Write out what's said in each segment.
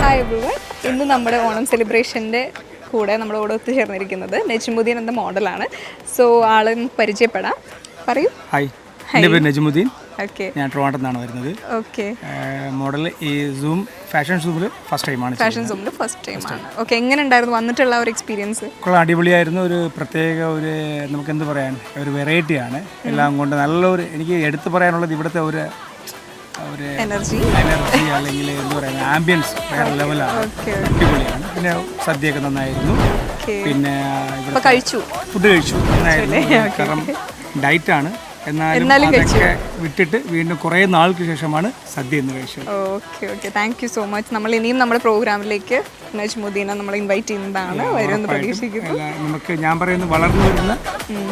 Hi everyone. ഇന്ന് നമ്മുടെ ഓണം സെലിബ്രേഷൻ്റെ കൂടെ നമ്മുടെ കൂടെ ഒത്തുചേർന്നിരിക്കുന്നത് നജ്മുദ്ദീൻ എന്ന മോഡലാണ്. സോ ആളെ പരിചയപ്പെടാം. പറയൂ. ഹായ്, എൻ്റെ പേര് നജ്മുദ്ദീൻ. ഓക്കെ, ഞാൻ ട്രിവാൻഡ്രത്ത് നിന്നാണ് വരുന്നത്. ഓക്കെ. മോഡൽ ഈ സൂം ഫാഷൻ സൂമിൽ ഫസ്റ്റ് ടൈമാണ്. ഫാഷൻ സൂമിൽ ഫസ്റ്റ് ടൈമാണ്. ഓക്കെ, എങ്ങനെ ഉണ്ടായിരുന്നു വന്നിട്ടുള്ള ഒരു എക്സ്പീരിയൻസ്? അടിപൊളിയായിരുന്നു. ഒരു പ്രത്യേക ഒരു നമുക്കെന്ത് പറയാൻ ഒരു വെറൈറ്റിയാണ് എല്ലാം കൊണ്ട്. നല്ലൊരു എനിക്ക് എടുത്തു പറയാനുള്ളത് ഇവിടുത്തെ ഒരു എനർജി അല്ലെങ്കിൽ എന്താ പറയുക ആംബിയൻസ് വേറെ ലെവലാണ്, അടിപൊളിയാണ്. പിന്നെ സദ്യയൊക്കെ നന്നായിരുന്നു. പിന്നെ ഫുഡ് കഴിച്ചു നന്നായിരുന്നു. കാരണം ഡയറ്റാണ്, എന്നാലും അതൊക്കെ വിട്ടിട്ട് വീണ്ടും കുറേ നാൾക്ക് ശേഷമാണ് സദ്യ എന്ന് കഴിച്ചത്. Okay okay, thank you so much. നമ്മൾ ഇനിയും നമ്മുടെ പ്രോഗ്രാമിലേക്ക് നജ്മുദ്ദീനെ നമ്മൾ ഇൻവൈറ്റ് ചെയ്യുന്നതാണ്. വരുമെന്ന് പ്രതീക്ഷിക്കുന്നു. നമുക്ക് ഞാൻ പറയുന്നത് വളർന്നു വരുന്ന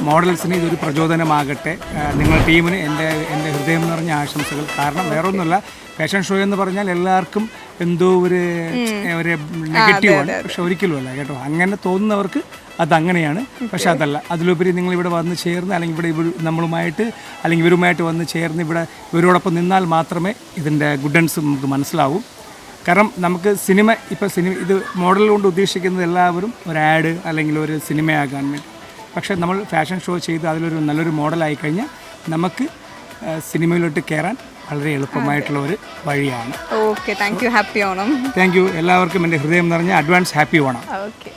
മോഡൽസിന് ഇതൊരു പ്രചോദനമാകട്ടെ. നിങ്ങളുടെ ടീമിന് എൻ്റെ ഹൃദയം നിറഞ്ഞ ആശംസകൾ. കാരണം വേറൊന്നുമല്ല, ഫാഷൻ ഷോ എന്ന് പറഞ്ഞാൽ എല്ലാവർക്കും എന്തോ ഒരു നെഗറ്റീവാണ്. പക്ഷെ ഒരിക്കലും അല്ല കേട്ടോ. അങ്ങനെ തോന്നുന്നവർക്ക് അതങ്ങനെയാണ്. പക്ഷെ അതല്ല, അതിലുപരി നിങ്ങളിവിടെ വന്ന് ചേർന്ന് അല്ലെങ്കിൽ ഇവിടെ നമ്മളുമായിട്ട് അല്ലെങ്കിൽ ഇവരുമായിട്ട് വന്ന് ചേർന്ന് ഇവരോടൊപ്പം നിന്നാൽ മാത്രമേ ഇതിൻ്റെ ഗുഡൻസ് നമുക്ക് മനസ്സിലാവും. കാരണം നമുക്ക് സിനിമ ഇത് മോഡൽ കൊണ്ട് ഉദ്ദേശിക്കുന്നത് എല്ലാവരും ഒരു ആഡ് അല്ലെങ്കിൽ ഒരു സിനിമയാകാൻ വേണ്ടി. പക്ഷേ നമ്മൾ ഫാഷൻ ഷോ ചെയ്ത് അതിലൊരു നല്ലൊരു മോഡലായി കഴിഞ്ഞാൽ നമുക്ക് സിനിമയിലോട്ട് കയറാൻ വളരെ എളുപ്പമായിട്ടുള്ള ഒരു വഴിയാണ്. Okay, thank you. Happy Onam. Thank you. എല്ലാവർക്കും എൻ്റെ ഹൃദയം നിറഞ്ഞ അഡ്വാൻസ് ഹാപ്പി ഓണം. ഓക്കെ.